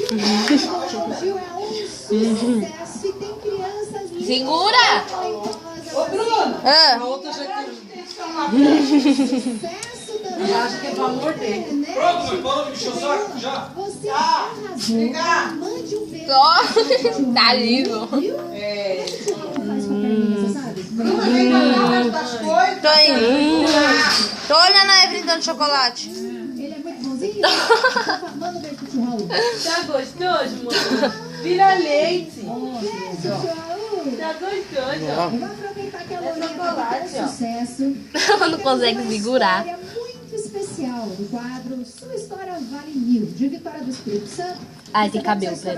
Gil é um sucesso e tem crianças lindas. Segura! Ô, Bruno! Ah. A outra já quer Sucesso também. acha que é pra morder. Pronto, mãe, para de mexer o saco, já. Você arrasou. Mande um beijo. Só. Tá lindo. Viu? É. Faz com a perninha, você sabe? Bruno, vem cá o resto das coisas. Tô indo. Tô olhando a Evelyn dando chocolate. Ele é muito bonzinho. Manda um beijo pro tio Raul. Tá gostoso, mano? Vira leite. Beijo, tio Raul. Tá gostoso. Eu vou aproveitar que a Lourinha tá fazendo sucesso. Ela não consegue segurar. Uma história muito especial do quadro Sua História Vale Mil, de Vitória do Espírito Santo. Ai, tem cabelo, pera.